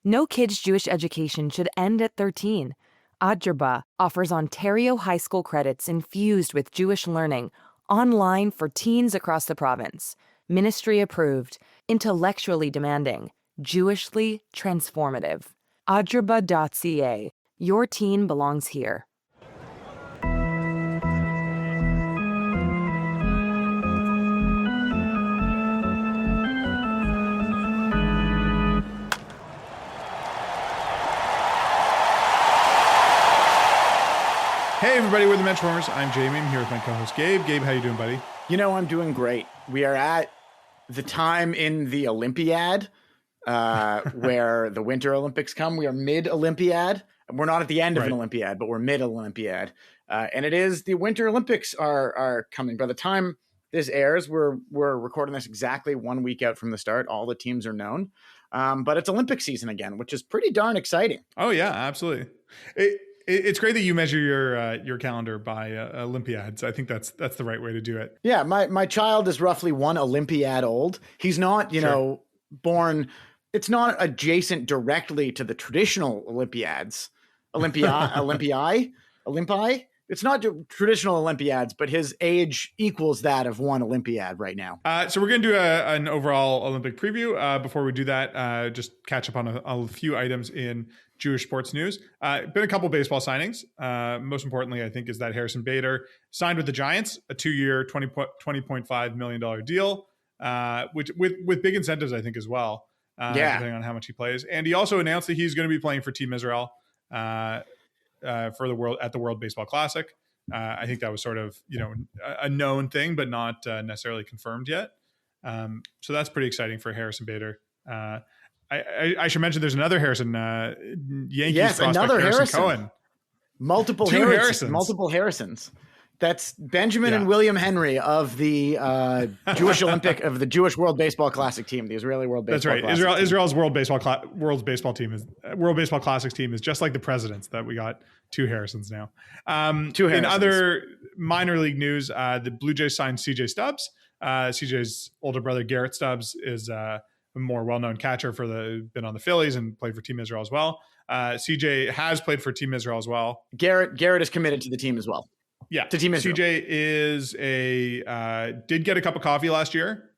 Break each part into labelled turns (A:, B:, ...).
A: No kid's Jewish education should end at 13. Adjurba offers Ontario high school credits infused with Jewish learning online for teens across the province. Ministry approved, intellectually demanding, Jewishly transformative. Adjurba.ca. Your teen belongs here.
B: Hey everybody, we're the Menschwarmers. I'm Jamie. I'm here with my co-host Gabe. Gabe, how you doing, buddy?
C: You know, I'm doing great. We are at the time in the Olympiad where the Winter Olympics come. We are mid-Olympiad. We're not at the end of an Olympiad, but we're mid-Olympiad. And it is the Winter Olympics are coming. By the time this airs, we're recording this exactly 1 week out from the start. All the teams are known. But it's Olympic season again, which is pretty darn exciting.
B: Oh, yeah, absolutely. It's great that you measure your calendar by Olympiads. I think that's the right way to do it.
C: Yeah, my child is roughly one Olympiad old. He's not, born. It's not adjacent directly to the traditional Olympiads. Olympi. It's not traditional Olympiads, but his age equals that of one Olympiad right now.
B: So we're going to do an overall Olympic preview. Before we do that, just catch up on a few items in Jewish sports news. Been a couple baseball signings. Most importantly, I think, is that Harrison Bader signed with the Giants, a 2-year, $20.5 million deal, which with big incentives, I think, as well, depending on how much he plays. And he also announced that he's going to be playing for Team Israel for the World Baseball Classic. I think that was sort of a known thing, but not necessarily confirmed yet. So that's pretty exciting for Harrison Bader. I should mention there's another Harrison, Yankees prospect,
C: another
B: Harrison Cohen.
C: Multiple Harrisons. That's Benjamin and William Henry of the Jewish World Baseball Classic team, the Israeli World Baseball.
B: That's right.
C: Classic
B: Israel's World Baseball Classics team is just like the Presidents, that we got two Harrisons now. In other minor league news, the Blue Jays signed CJ Stubbs. CJ's older brother Garrett Stubbs is a more well-known catcher been on the Phillies and played for Team Israel as well. CJ has played for Team Israel as well.
C: Garrett is committed to the team as well.
B: Yeah,
C: to Team Israel.
B: CJ is did get a cup of coffee last year.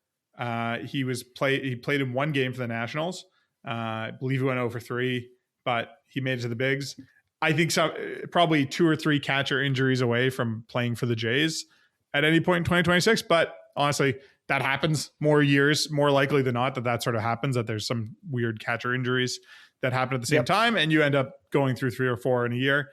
B: He played in one game for the Nationals. I believe he went 0 for 3, but he made it to the bigs. I think probably 2 or 3 catcher injuries away from playing for the Jays at any point in 2026. But honestly, that happens more likely than not that sort of happens, that there's some weird catcher injuries that happen at the same time, and you end up going through 3 or 4 in a year.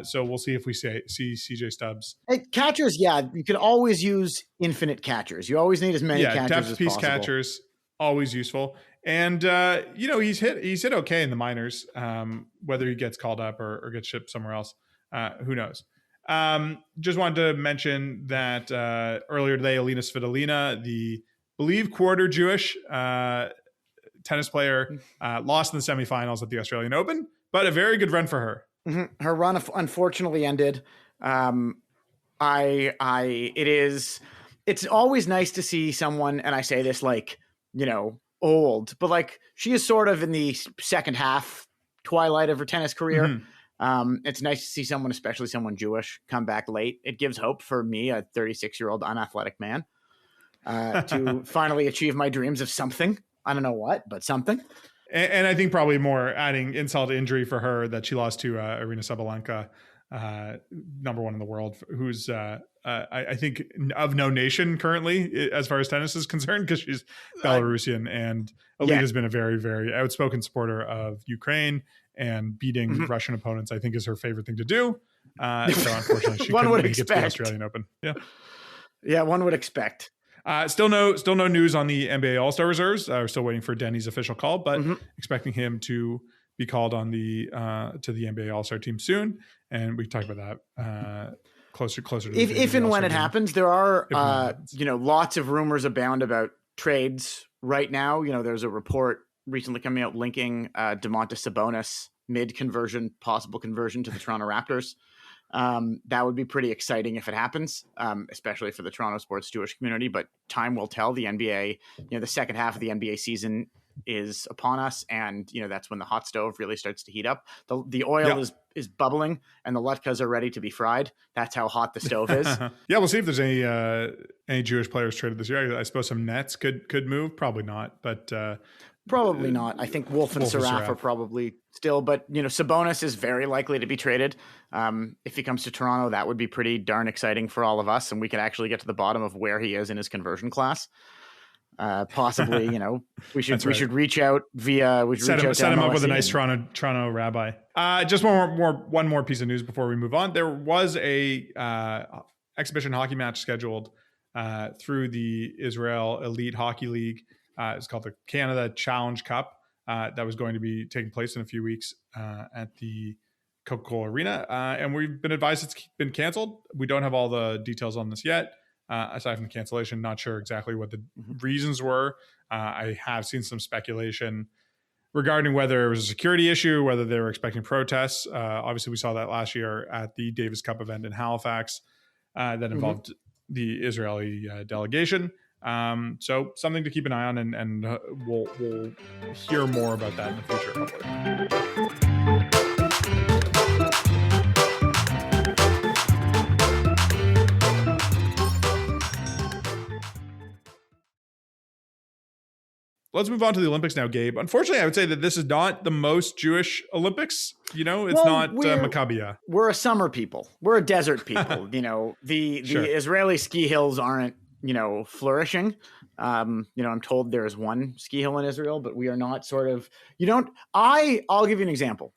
B: So we'll see if we see CJ Stubbs.
C: Hey, catchers, you can always use infinite catchers. You always need as many catchers
B: depth
C: as
B: piece
C: possible.
B: Catchers, always useful. And he's hit okay in the minors. Whether he gets called up or gets shipped somewhere else, who knows? Just wanted to mention that earlier today, Alina Svitolina, the quarter Jewish tennis player, lost in the semifinals at the Australian Open, but a very good run for her.
C: Mm-hmm. Her run unfortunately ended. It's always nice to see someone, and I say this old, but she is sort of in the second half twilight of her tennis career. Mm-hmm. It's nice to see someone, especially someone Jewish, come back late. It gives hope for me, a 36-year-old unathletic man, to finally achieve my dreams of something. I don't know what, but something.
B: And I think probably more adding insult to injury for her that she lost to Aryna Sabalenka, number 1 in the world, who's I think of no nation currently as far as tennis is concerned, because she's Belarusian, and Alina's been a very, very outspoken supporter of Ukraine, and beating Russian opponents, I think, is her favorite thing to do. So unfortunately, she couldn't make it to the Australian Open.
C: Yeah, one would expect.
B: Still no news on the NBA All-Star reserves. We're still waiting for Denny's official call, but expecting him to be called on to the NBA All-Star team soon. And we talked about that closer to
C: if and when it happens. There are lots of rumors abound about trades right now. There's a report recently coming out linking Domantas Sabonis possible conversion to the Toronto Raptors. That would be pretty exciting if it happens, especially for the Toronto sports Jewish community, but time will tell. The NBA, the second half of the NBA season is upon us, and that's when the hot stove really starts to heat up. The oil is bubbling, and the latkes are ready to be fried. That's how hot the stove is.
B: Yeah, we'll see if there's any Jewish players traded this year. I suppose some Nets could move, probably not, but
C: probably not. I think Wolf and Saraf are probably still, but Sabonis is very likely to be traded. If he comes to Toronto, that would be pretty darn exciting for all of us, and we could actually get to the bottom of where he is in his conversion class. Possibly, we should reach out via. Set him
B: up with a nice Toronto rabbi. Just one more piece of news before we move on. There was a exhibition hockey match scheduled through the Israel Elite Hockey League. It's called the Canada Challenge Cup. That was going to be taking place in a few weeks at the Coca-Cola Arena, and we've been advised it's been canceled. We don't have all the details on this yet. Aside from the cancellation, not sure exactly what the reasons were. I have seen some speculation regarding whether it was a security issue, whether they were expecting protests. Obviously, we saw that last year at the Davis Cup event in Halifax that involved the Israeli delegation. So something to keep an eye on, and we'll hear more about that in the future, hopefully. Let's move on to the Olympics now, Gabe. Unfortunately, I would say that this is not the most Jewish Olympics. It's not Maccabia.
C: We're a summer people. We're a desert people. The Israeli ski hills aren't, flourishing. I'm told there is one ski hill in Israel, but we are not sort of, I'll give you an example.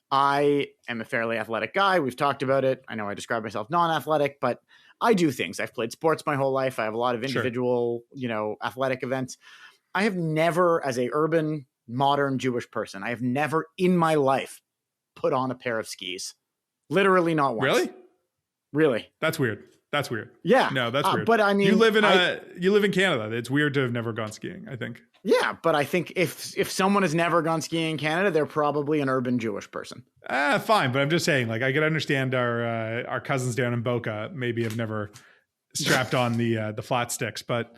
C: I am a fairly athletic guy. We've talked about it. I know I describe myself non-athletic, but I do things. I've played sports my whole life. I have a lot of individual, athletic events. I have never, as a urban, modern Jewish person, I have never in my life put on a pair of skis. Literally not once. Really?
B: That's weird.
C: Yeah.
B: No, that's weird.
C: But I mean,
B: you live in Canada. It's weird to have never gone skiing, I think.
C: Yeah, but I think if someone has never gone skiing in Canada, they're probably an urban Jewish person.
B: Fine, but I'm just saying, I could understand our cousins down in Boca maybe have never strapped on the flat sticks, but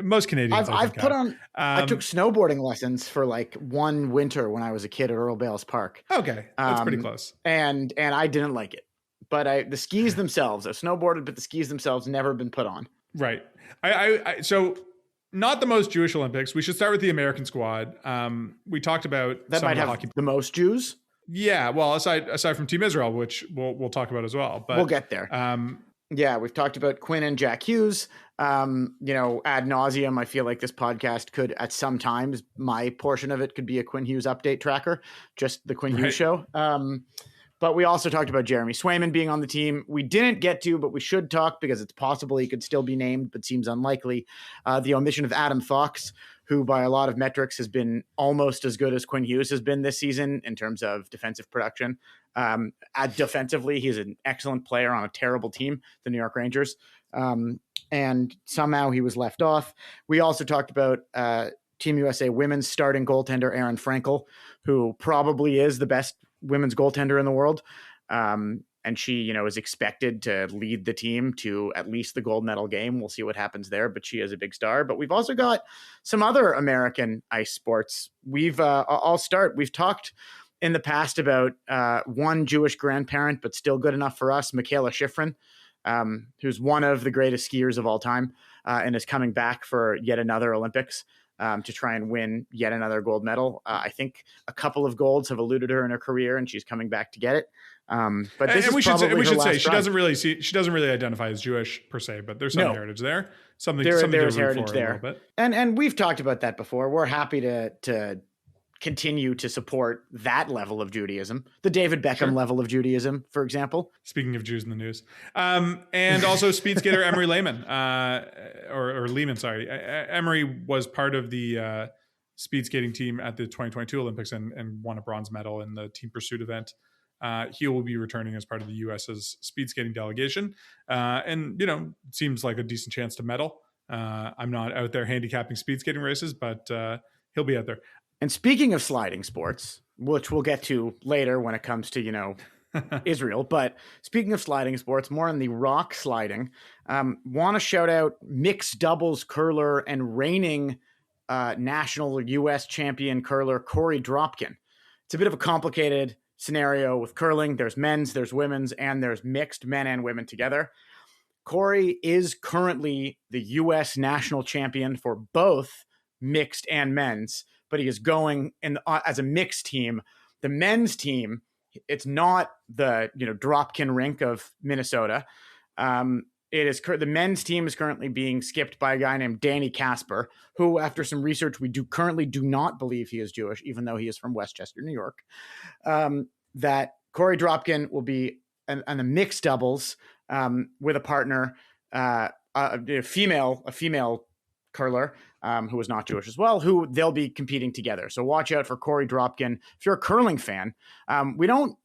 B: most Canadians.
C: I took snowboarding lessons for one winter when I was a kid at Earl Bales Park.
B: Okay, that's pretty close.
C: And I didn't like it, but the skis themselves, I've snowboarded, but the skis themselves never been put on.
B: Right. So not the most Jewish Olympics. We should start with the American squad. We talked about
C: that might have the most Jews.
B: Yeah. Well, aside from Team Israel, which we'll talk about as well. But
C: we'll get there. Yeah, we've talked about Quinn and Jack Hughes. Ad nauseum. I feel like this podcast could, at some times, my portion of it could be a Quinn Hughes update tracker, just the Quinn Hughes show. But we also talked about Jeremy Swayman being on the team. We didn't get to, but we should talk because it's possible he could still be named, but seems unlikely. The omission of Adam Fox, who by a lot of metrics has been almost as good as Quinn Hughes has been this season in terms of defensive production. Defensively, he's an excellent player on a terrible team, the New York Rangers. And somehow he was left off. We also talked about Team USA women's starting goaltender, Aaron Frankel, who probably is the best women's goaltender in the world. And she, is expected to lead the team to at least the gold medal game. We'll see what happens there, but she is a big star. But we've also got some other American ice sports. I'll start. We've talked in the past about one Jewish grandparent, but still good enough for us, Michaela Schifrin, who's one of the greatest skiers of all time and is coming back for yet another Olympics to try and win yet another gold medal. I think a couple of golds have eluded her in her career, and she's coming back to get it. But this we should say
B: she doesn't really identify as Jewish per se, but there's some heritage there.
C: There's heritage there, and we've talked about that before. We're happy to continue to support that level of Judaism, the David Beckham level of Judaism, for example.
B: Speaking of Jews in the news, and also speed skater Emery Lehman, or Lehman, sorry. Emery was part of the speed skating team at the 2022 Olympics and won a bronze medal in the team pursuit event. He will be returning as part of the U.S.'s speed skating delegation, and seems like a decent chance to medal. I'm not out there handicapping speed skating races, but he'll be out there.
C: And speaking of sliding sports, which we'll get to later when it comes to, Israel, but speaking of sliding sports, more on the rock sliding, want to shout out mixed doubles curler and reigning national U.S. champion curler Cory Dropkin. It's a bit of a complicated scenario with curling. There's men's, there's women's, and there's mixed men and women together. Cory is currently the U.S. national champion for both mixed and men's, but he is going in as a mixed team. The men's team, it's not the Dropkin rink of Minnesota. It is the men's team is currently being skipped by a guy named Danny Casper, who, after some research, we currently do not believe he is Jewish, even though he is from Westchester, New York. That Cory Dropkin will be on the mixed doubles with a partner, a female curler who is not Jewish as well, who they'll be competing together. So watch out for Cory Dropkin. If you're a curling fan, we don't,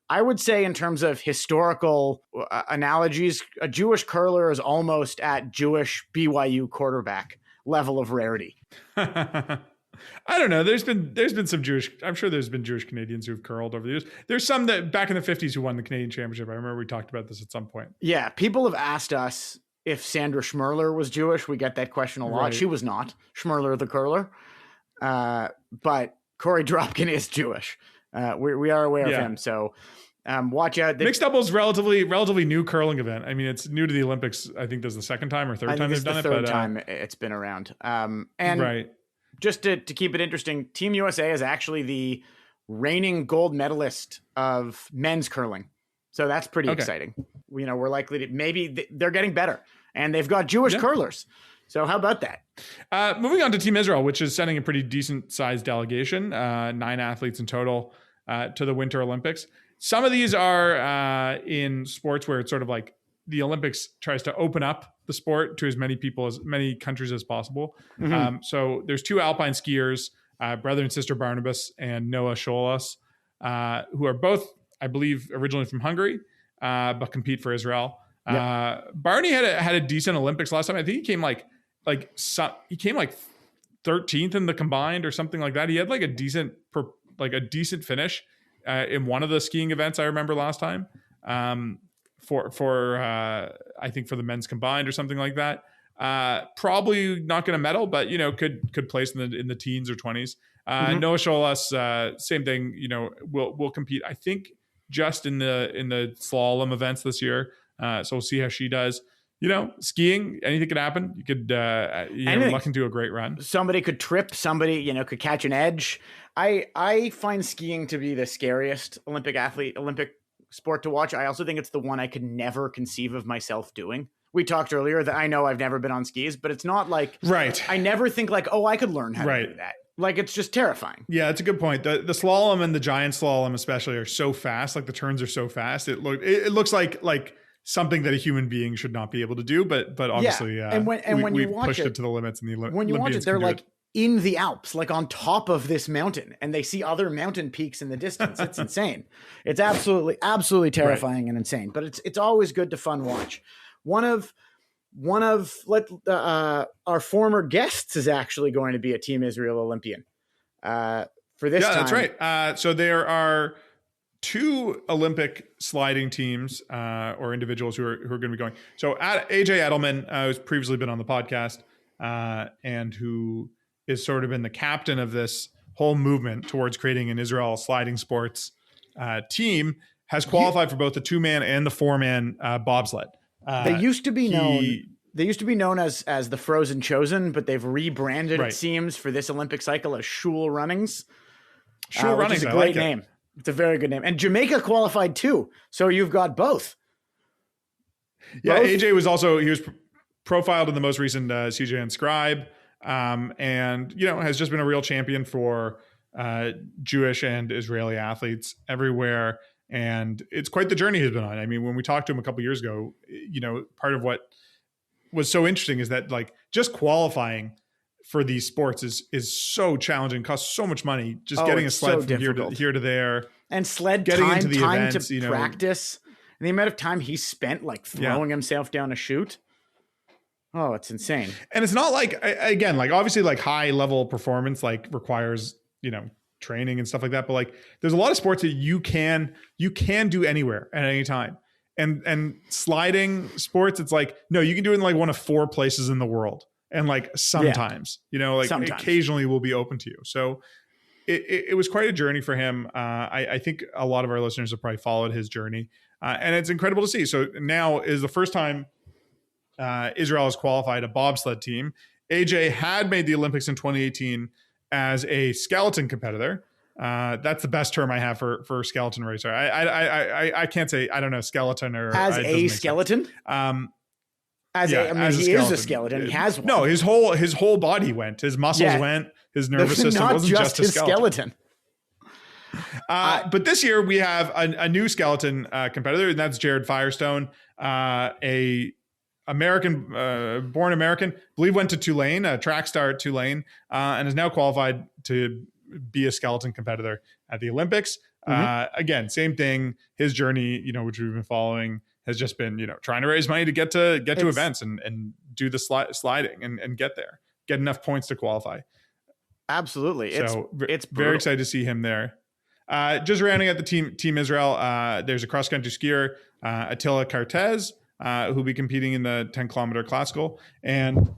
C: I would say in terms of historical analogies, a Jewish curler is almost at Jewish BYU quarterback level of rarity.
B: I don't know. There's been some Jewish. I'm sure there's been Jewish Canadians who've curled over the years. There's some that back in the 50s who won the Canadian Championship. I remember we talked about this at some point.
C: Yeah, people have asked us if Sandra Schmerler was Jewish. We get that question a lot. Right. She was not. Schmerler the curler, but Cory Dropkin is Jewish. We are aware of him, so watch out.
B: Mixed doubles relatively new curling event. I mean, it's new to the Olympics. I think this is the second time or third time they've done it.
C: Third time it's been around. And right. Just to keep it interesting, Team USA is actually the reigning gold medalist of men's curling, so that's pretty exciting. We're likely to maybe they're getting better, and they've got Jewish curlers. So how about that?
B: Moving on to Team Israel, which is sending a pretty decent sized delegation, 9 athletes in total to the Winter Olympics. Some of these are in sports where it's sort of like the Olympics tries to open up the sport to as many countries as possible. Mm-hmm. So there's 2 alpine skiers, brother and sister Barnabas and Noah Sholas, who are both, I believe, originally from Hungary, but compete for Israel. Yep. Barney had a decent Olympics last time. I think he came like 13th in the combined or something like that. He had like a decent finish in one of the skiing events I remember last time. For I think for the men's combined or something like that. Probably not going to medal, but could place in the teens or 20s. Noah Sholas, same thing. Will compete. I think just in the slalom events this year. So we'll see how she does. Skiing, anything could happen. You could luck into a great run.
C: Somebody could trip. Somebody could catch an edge. I find skiing to be the scariest Olympic sport to watch. I also think it's the one I could never conceive of myself doing. We talked earlier that I know I've never been on skis, but it's not like I never think like, oh, I could learn how to do that. Like, it's just terrifying.
B: Yeah, it's a good point. The slalom and the giant slalom especially are so fast. Like the turns are so fast. It looks like something that a human being should not be able to do. But obviously,
C: and when you watch
B: pushed it to the limits. And
C: when you watch it, they're like in the Alps, like on top of this mountain, and they see other mountain peaks in the distance. It's insane. It's absolutely terrifying and insane. But it's always good to fun watch. One of our former guests is actually going to be a Team Israel Olympian for this time.
B: Yeah, that's right. So there are 2 Olympic sliding teams or individuals who are going to be going. So AJ Edelman, who's previously been on the podcast and who is sort of been the captain of this whole movement towards creating an Israel sliding sports team, has qualified for both the 2-man and the 4-man bobsled.
C: They used to be known as the Frozen Chosen, but they've rebranded, it seems, for this Olympic cycle as Shul Runnings.
B: Shul Runnings,
C: is a great name. It's a very good name. And Jamaica qualified too. So you've got both.
B: Yeah, AJ he was profiled in the most recent CJ Inscribe, and has just been a real champion for Jewish and Israeli athletes everywhere. And it's quite the journey he's been on. I mean, when we talked to him a couple of years ago, part of what was so interesting is that like just qualifying for these sports is so challenging, costs so much money. Just getting a sled from here to there,
C: and sled getting into the events, to practice, and the amount of time he spent like throwing himself down a chute. Oh, it's insane.
B: And it's not like, again, like obviously like high level performance like requires training and stuff like that, but like there's a lot of sports that you can do anywhere at any time. And sliding sports, it's like, no, you can do it in like one of 4 places in the world. And like sometimes, like
C: Sometimes.
B: occasionally will be open to you. So it was quite a journey for him. I think a lot of our listeners have probably followed his journey, and it's incredible to see. So now is the first time Israel has qualified a bobsled team. AJ had made the Olympics in 2018 as a skeleton competitor. That's the best term I have for skeleton racer. I can't say, I don't know, skeleton or
C: as a skeleton. He is a skeleton. He has one.
B: No, his whole body went. His muscles went. His nervous system wasn't just a skeleton. But this year we have a new skeleton competitor, and that's Jared Firestone, a born American, I believe went to Tulane, a track star at Tulane, and is now qualified to be a skeleton competitor at the Olympics. Again, same thing. His journey, which we've been following, has just been, trying to raise money to get to events and do the sliding and get there, get enough points to qualify.
C: Absolutely. It's
B: very excited to see him there. Just rounding out the team Israel, there's a cross-country skier, Attila Cartez, who'll be competing in the 10-kilometer classical. And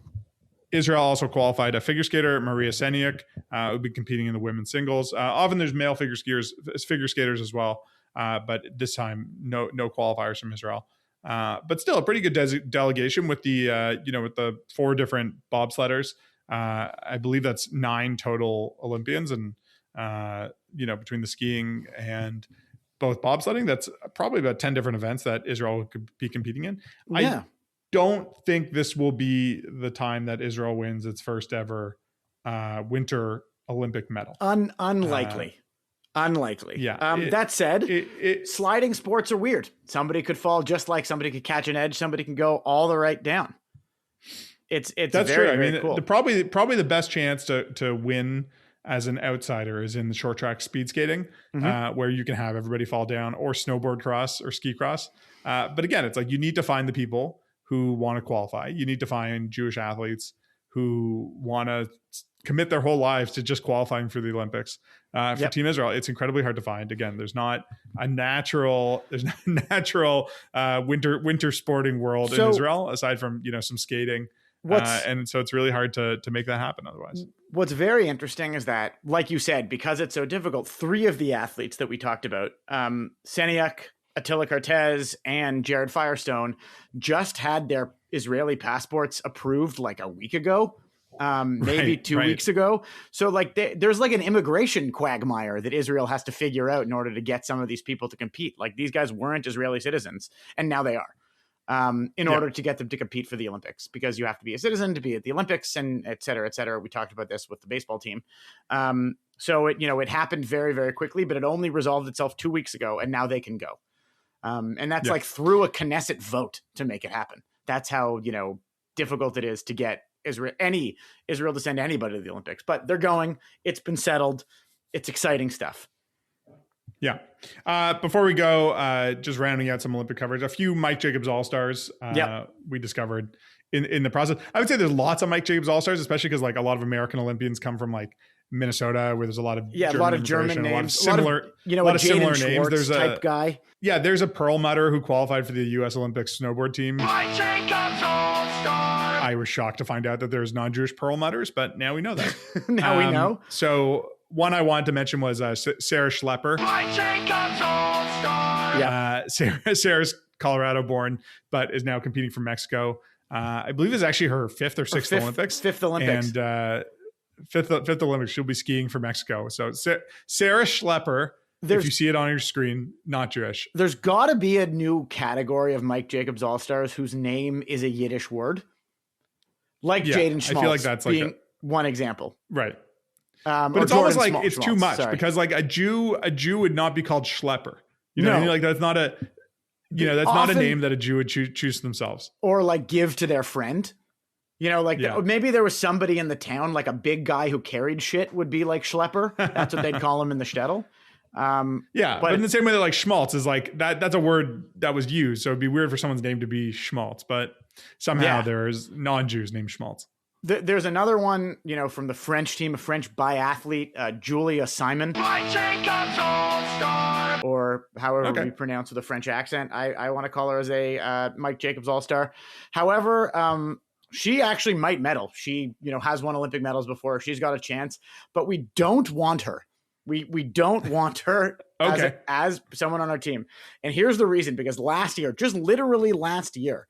B: Israel also qualified a figure skater, Maria Seniuk, who'll be competing in the women's singles. Often there's male figure skaters as well, but this time no qualifiers from Israel. But still a pretty good delegation with the with the 4 different bobsledders. I believe that's 9 total Olympians, and between the skiing and both bobsledding, that's probably about 10 different events that Israel could be competing in.
C: Yeah.
B: I don't think this will be the time that Israel wins its first ever winter Olympic medal.
C: Unlikely. Yeah. That said, sliding sports are weird. Somebody could fall just like somebody could catch an edge. Somebody can go all the right down. It's
B: that's
C: very,
B: true. I
C: very
B: mean,
C: cool.
B: probably the best chance to win as an outsider is in the short track speed skating, where you can have everybody fall down, or snowboard cross or ski cross. But again, it's like you need to find the people who want to qualify. You need to find Jewish athletes who want to commit their whole lives to just qualifying for the Olympics. For Team Israel, it's incredibly hard to find. Again, there's not a natural winter sporting world in Israel, aside from some skating. And so it's really hard to make that happen otherwise.
C: What's very interesting is that, like you said, because it's so difficult, 3 of the athletes that we talked about, Seniuk, Attila Cartez, and Jared Firestone, just had their Israeli passports approved like a week ago, maybe 2 weeks ago. So like there's like an immigration quagmire that Israel has to figure out in order to get some of these people to compete. Like these guys weren't Israeli citizens, and now they are. In order to get them to compete for the Olympics, because you have to be a citizen to be at the Olympics, and et cetera, et cetera. We talked about this with the baseball team. So it happened very, very quickly, but it only resolved itself 2 weeks ago, and now they can go. And that's like through a Knesset vote to make it happen. That's how, difficult it is to get Israel to send anybody to the Olympics, but they're going. It's been settled. It's exciting stuff.
B: Yeah. Before we go, just rounding out some Olympic coverage, a few Mike Jacobs All-Stars we discovered in the process. I would say there's lots of Mike Jacobs All-Stars, especially because like a lot of American Olympians come from like Minnesota, where there's a lot of
C: German names,
B: a lot of similar names. There's
C: type guy.
B: Yeah, there's a Perlmutter who qualified for the U.S. Olympic snowboard team.
D: Mike Jacobs All-Star.
B: I was shocked to find out that there's non-Jewish Perlmutters, but now we know that.
C: Now we know.
B: So one I wanted to mention was Sarah Schlepper.
D: Mike Jacobs All-Star.
B: Yeah, Sarah's Colorado born, but is now competing for Mexico. I believe it's actually her 5th or 6th Olympics.
C: 5th Olympics.
B: And fifth Olympics, she'll be skiing for Mexico. So Sarah Schlepper, if you see it on your screen, not Jewish.
C: There's got to be a new category of Mike Jacobs All-Stars whose name is a Yiddish word. Like Jaden Schmaltz, I feel like that's being one example.
B: Right. But it's almost like it's too much, because like a Jew would not be called Schlepper. Like that's not a not a name that a Jew would choose themselves.
C: Or like give to their friend. Maybe there was somebody in the town, like a big guy who carried shit would be like Schlepper. That's what they'd call him in the shtetl.
B: But in the same way that like Schmaltz is like that's a word that was used. So it'd be weird for someone's name to be Schmaltz, but somehow there's non-Jews named Schmaltz.
C: There's another one, from the French team, a French biathlete, Julia Simon.
D: Mike Jacobs All-Star.
C: Or however we pronounce with a French accent. I want to call her as a Mike Jacobs All-Star. However, She actually might medal. She, has won Olympic medals before. She's got a chance, but we don't want her. We don't want her as someone on our team. And here's the reason, because last year, just literally last year,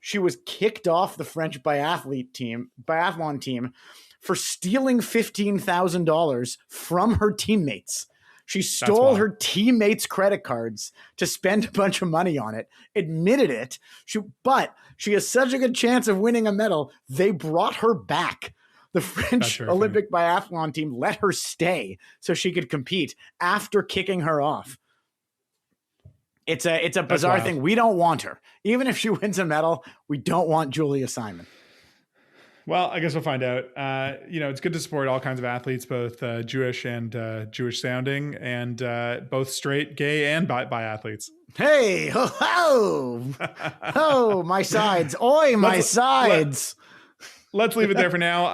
C: she was kicked off the French biathlon team for stealing $15,000 from her teammates. She stole her teammates' credit cards to spend a bunch of money on it, admitted it, but she has such a good chance of winning a medal, they brought her back. The French Olympic biathlon team let her stay so she could compete after kicking her off. It's a bizarre thing. We don't want her. Even if she wins a medal, we don't want Julia Simon.
B: Well, I guess we'll find out. It's good to support all kinds of athletes, both Jewish and Jewish sounding, and both straight, gay, and bi athletes.
C: Hey, ho, my sides. Oi, my sides.
B: Let's leave it there for now.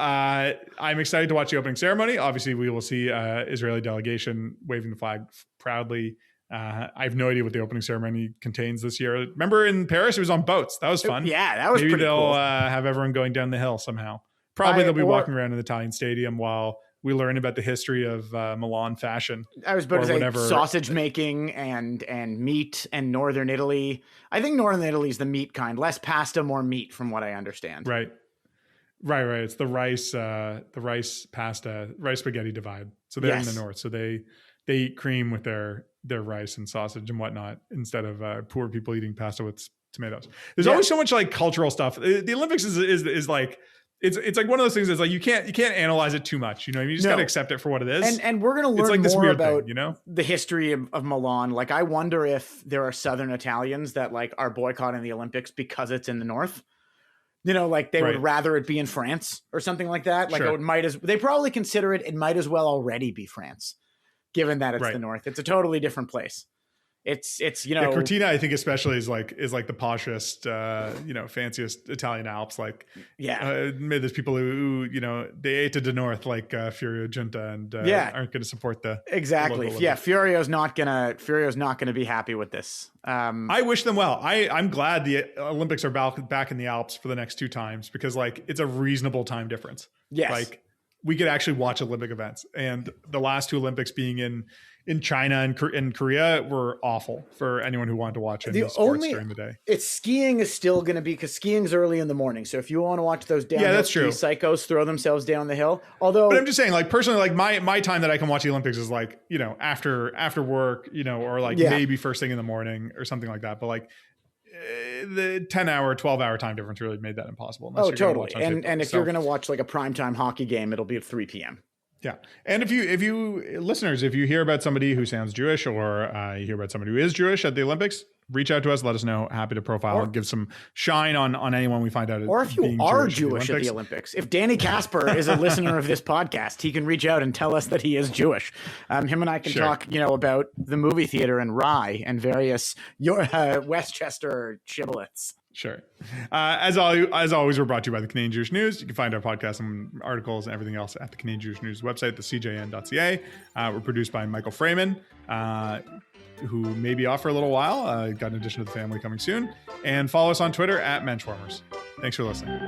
B: I'm excited to watch the opening ceremony. Obviously, we will see Israeli delegation waving the flag proudly. I have no idea what the opening ceremony contains this year. Remember in Paris, it was on boats. That was fun.
C: Yeah, that was
B: Maybe
C: pretty
B: they'll
C: cool.
B: Have everyone going down the hill somehow. Probably they'll be walking around in the Italian stadium while we learn about the history of Milan fashion.
C: I was about to say
B: whatever.
C: Sausage making and meat and Northern Italy. I think Northern Italy is the meat kind. Less pasta, more meat, from what I understand.
B: Right. It's the rice pasta, rice spaghetti divide. So they're in the north. So they eat cream with their rice and sausage and whatnot instead of poor people eating pasta with tomatoes. There's always so much like cultural stuff. The Olympics is like it's like one of those things that's like you can't analyze it too much. You just got to accept it for what it is.
C: And we're gonna learn
B: like
C: more about
B: thing,
C: the history of Milan. Like I wonder if there are Southern Italians that like are boycotting the Olympics because it's in the north. Like they would rather it be in France or something like that. Like they probably consider it might as well already be France, given that it's the north. It's a totally different place. It's
B: Cortina, I think especially is like the poshest, fanciest Italian Alps. Like, there's people who they ate to the north like Furio Giunta and aren't going to support the
C: exactly. Furio's not gonna be happy with this.
B: I wish them well. I'm glad the Olympics are back in the Alps for the next 2 times because like it's a reasonable time difference.
C: Yes,
B: like we could actually watch Olympic events, and the last 2 Olympics being in China and Korea were awful for anyone who wanted to watch any sports during the day.
C: It's skiing is still going to be because skiing's early in the morning. So if you want to watch those downhill ski psychos throw themselves down the hill, but
B: I'm just saying, like personally, like my time that I can watch the Olympics is like after work, or like maybe first thing in the morning or something like that. But like the 10-hour, 12-hour time difference really made that impossible.
C: Totally. And if you're going to watch like a primetime hockey game, it'll be at 3 p.m.
B: Yeah. And if you listeners, if you hear about somebody who sounds Jewish or you hear about somebody who is Jewish at the Olympics, reach out to us. Let us know. Happy to profile and give some shine on anyone we find out.
C: Or if you are Jewish at the Olympics, if Danny Casper is a listener of this podcast, he can reach out and tell us that he is Jewish. Him and I can talk, about the movie theater and Rye and various Westchester shibboleths.
B: Sure. As always, we're brought to you by the Canadian Jewish News. You can find our podcast and articles and everything else at the Canadian Jewish News website, thecjn.ca. We're produced by Michael Fraiman, who may be off for a little while. Got an addition to the family coming soon. And follow us on Twitter at Menschwarmers. Thanks for listening.